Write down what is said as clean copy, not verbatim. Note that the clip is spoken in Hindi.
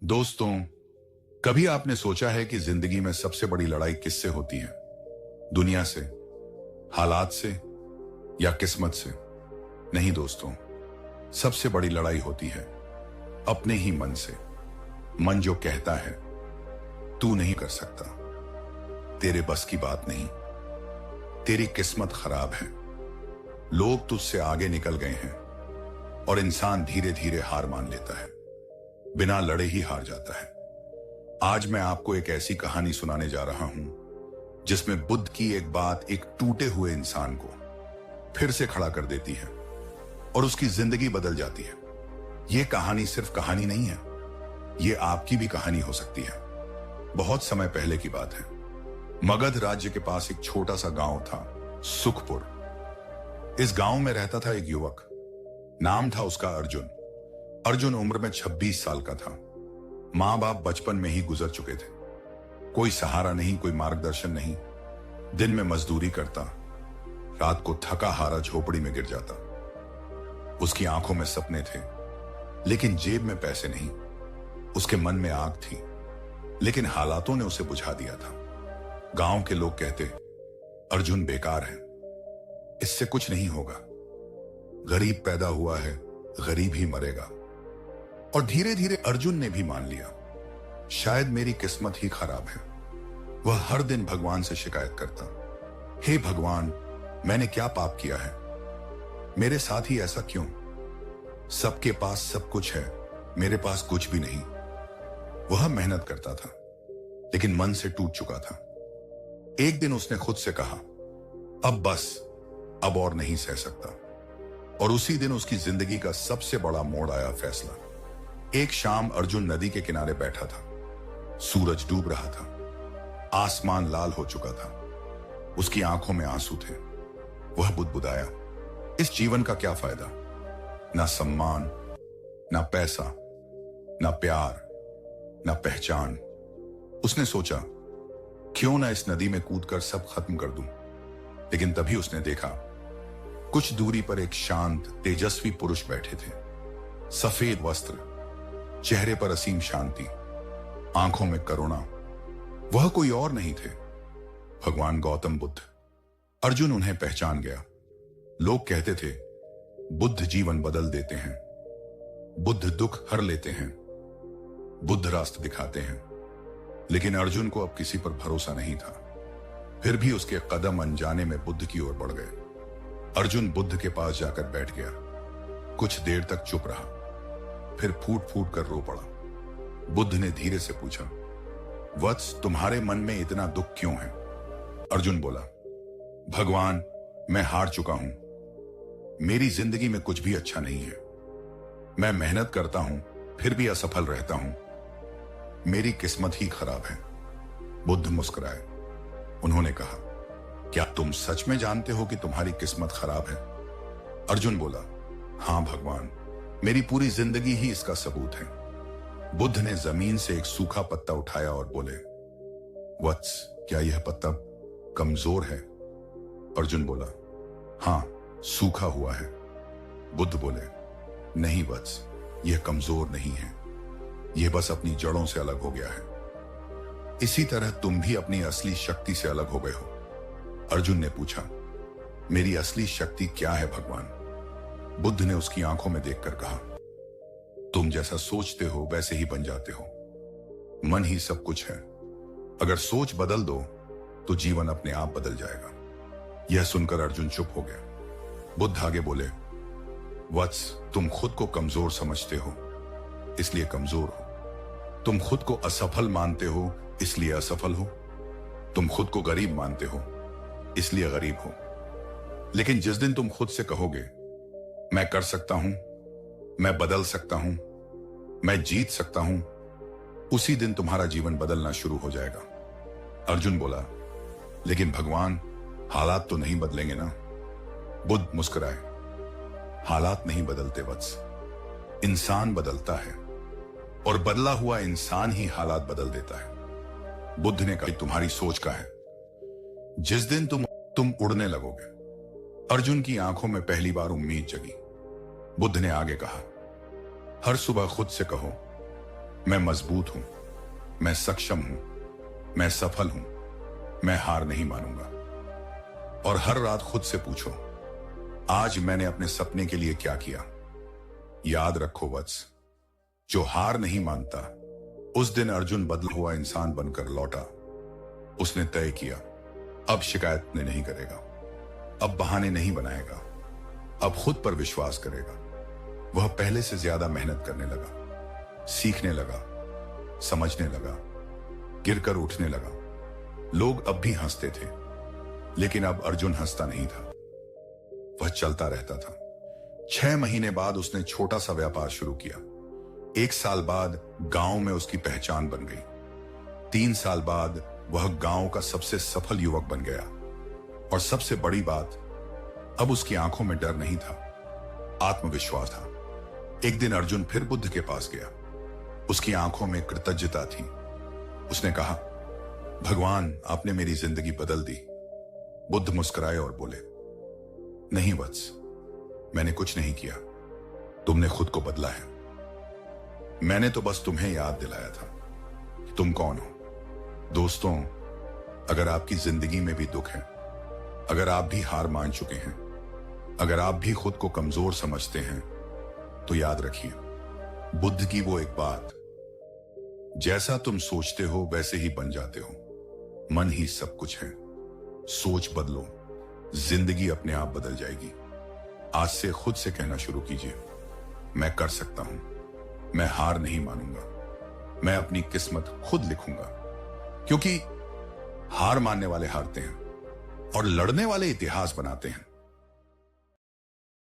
दोस्तों, कभी आपने सोचा है कि जिंदगी में सबसे बड़ी लड़ाई किससे होती है? दुनिया से, हालात से या किस्मत से? नहीं दोस्तों, सबसे बड़ी लड़ाई होती है अपने ही मन से। मन जो कहता है तू नहीं कर सकता, तेरे बस की बात नहीं, तेरी किस्मत खराब है, लोग तुझसे आगे निकल गए हैं और इंसान धीरे धीरे हार मान लेता है, बिना लड़े ही हार जाता है। आज मैं आपको एक ऐसी कहानी सुनाने जा रहा हूं जिसमें बुद्ध की एक बात एक टूटे हुए इंसान को फिर से खड़ा कर देती है और उसकी जिंदगी बदल जाती है। यह कहानी सिर्फ कहानी नहीं है, यह आपकी भी कहानी हो सकती है। बहुत समय पहले की बात है। मगध राज्य के पास एक छोटा सा गांव था, सुखपुर। इस गांव में रहता था एक युवक, नाम था उसका अर्जुन। अर्जुन उम्र में 26 साल का था। मां बाप बचपन में ही गुजर चुके थे। कोई सहारा नहीं, कोई मार्गदर्शन नहीं। दिन में मजदूरी करता, रात को थका हारा झोपड़ी में गिर जाता। उसकी आंखों में सपने थे लेकिन जेब में पैसे नहीं। उसके मन में आग थी लेकिन हालातों ने उसे बुझा दिया था। गांव के लोग कहते, अर्जुन बेकार है, इससे कुछ नहीं होगा, गरीब पैदा हुआ है, गरीब ही मरेगा। और धीरे धीरे अर्जुन ने भी मान लिया, शायद मेरी किस्मत ही खराब है। वह हर दिन भगवान से शिकायत करता, हे भगवान, मैंने क्या पाप किया है, मेरे साथ ही ऐसा क्यों? सबके पास सब कुछ है, मेरे पास कुछ भी नहीं। वह मेहनत करता था लेकिन मन से टूट चुका था। एक दिन उसने खुद से कहा, अब बस, अब और नहीं सह सकता। और उसी दिन उसकी जिंदगी का सबसे बड़ा मोड़ आया, फैसला। एक शाम अर्जुन नदी के किनारे बैठा था। सूरज डूब रहा था, आसमान लाल हो चुका था, उसकी आंखों में आंसू थे। वह बुदबुदाया, इस जीवन का क्या फायदा? ना सम्मान, ना पैसा, ना प्यार, ना पहचान। उसने सोचा, क्यों ना इस नदी में कूदकर सब खत्म कर दूं। लेकिन तभी उसने देखा, कुछ दूरी पर एक शांत तेजस्वी पुरुष बैठे थे। सफेद वस्त्र, चेहरे पर असीम शांति, आंखों में करुणा। वह कोई और नहीं थे, भगवान गौतम बुद्ध। अर्जुन उन्हें पहचान गया। लोग कहते थे, बुद्ध जीवन बदल देते हैं, बुद्ध दुख हर लेते हैं, बुद्ध रास्ता दिखाते हैं। लेकिन अर्जुन को अब किसी पर भरोसा नहीं था। फिर भी उसके कदम अनजाने में बुद्ध की ओर बढ़ गए। अर्जुन बुद्ध के पास जाकर बैठ गया। कुछ देर तक चुप रहा, फिर फूट फूट कर रो पड़ा। बुद्ध ने धीरे से पूछा, वत्स, तुम्हारे मन में इतना दुख क्यों है? अर्जुन बोला, भगवान, मैं हार चुका हूं, मेरी जिंदगी में कुछ भी अच्छा नहीं है। मैं मेहनत करता हूं फिर भी असफल रहता हूं, मेरी किस्मत ही खराब है। बुद्ध मुस्कुराए। उन्होंने कहा, क्या तुम सच में जानते हो कि तुम्हारी किस्मत खराब है? अर्जुन बोला, हां भगवान, मेरी पूरी जिंदगी ही इसका सबूत है। बुद्ध ने जमीन से एक सूखा पत्ता उठाया और बोले, वत्स, क्या यह पत्ता कमजोर है? अर्जुन बोला, हां, सूखा हुआ है। बुद्ध बोले, नहीं वत्स, यह कमजोर नहीं है, यह बस अपनी जड़ों से अलग हो गया है। इसी तरह तुम भी अपनी असली शक्ति से अलग हो गए हो। अर्जुन ने पूछा, मेरी असली शक्ति क्या है भगवान? बुद्ध ने उसकी आंखों में देखकर कहा, तुम जैसा सोचते हो वैसे ही बन जाते हो, मन ही सब कुछ है। अगर सोच बदल दो तो जीवन अपने आप बदल जाएगा। यह सुनकर अर्जुन चुप हो गया। बुद्ध आगे बोले, वत्स, तुम खुद को कमजोर समझते हो इसलिए कमजोर हो, तुम खुद को असफल मानते हो इसलिए असफल हो, तुम खुद को गरीब मानते हो इसलिए गरीब हो। लेकिन जिस दिन तुम खुद से कहोगे, मैं कर सकता हूं, मैं बदल सकता हूं, मैं जीत सकता हूं, उसी दिन तुम्हारा जीवन बदलना शुरू हो जाएगा। अर्जुन बोला, लेकिन भगवान, हालात तो नहीं बदलेंगे ना? बुद्ध मुस्कुराए, हालात नहीं बदलते वत्स, इंसान बदलता है और बदला हुआ इंसान ही हालात बदल देता है। बुद्ध ने कहा, तुम्हारी सोच का है। जिस दिन तुम उड़ने लगोगे। अर्जुन की आंखों में पहली बार उम्मीद जगी। बुद्ध ने आगे कहा, हर सुबह खुद से कहो, मैं मजबूत हूं, मैं सक्षम हूं, मैं सफल हूं, मैं हार नहीं मानूंगा। और हर रात खुद से पूछो, आज मैंने अपने सपने के लिए क्या किया। याद रखो वत्स, जो हार नहीं मानता, उस दिन अर्जुन बदला हुआ इंसान बनकर लौटा। उसने तय किया, अब शिकायत नहीं करेगा, अब बहाने नहीं बनाएगा, अब खुद पर विश्वास करेगा। वह पहले से ज्यादा मेहनत करने लगा, सीखने लगा, समझने लगा, गिरकर उठने लगा। लोग अब भी हंसते थे, लेकिन अब अर्जुन हंसता नहीं था, वह चलता रहता था। 6 महीने बाद उसने छोटा सा व्यापार शुरू किया। 1 साल बाद गांव में उसकी पहचान बन गई। 3 साल बाद वह गांव का सबसे सफल युवक बन गया। और सबसे बड़ी बात, अब उसकी आंखों में डर नहीं था, आत्मविश्वास था। एक दिन अर्जुन फिर बुद्ध के पास गया। उसकी आंखों में कृतज्ञता थी। उसने कहा, भगवान, आपने मेरी जिंदगी बदल दी। बुद्ध मुस्कुराए और बोले, नहीं वत्स, मैंने कुछ नहीं किया, तुमने खुद को बदला है। मैंने तो बस तुम्हें याद दिलाया था कि तुम कौन हो। दोस्तों, अगर आपकी जिंदगी में भी दुख है, अगर आप भी हार मान चुके हैं, अगर आप भी खुद को कमजोर समझते हैं, तो याद रखिए, बुद्ध की वो एक बात, जैसा तुम सोचते हो वैसे ही बन जाते हो। मन ही सब कुछ है। सोच बदलो, जिंदगी अपने आप बदल जाएगी। आज से खुद से कहना शुरू कीजिए, मैं कर सकता हूं, मैं हार नहीं मानूंगा, मैं अपनी किस्मत खुद लिखूंगा। क्योंकि हार मानने वाले हारते हैं और लड़ने वाले इतिहास बनाते हैं।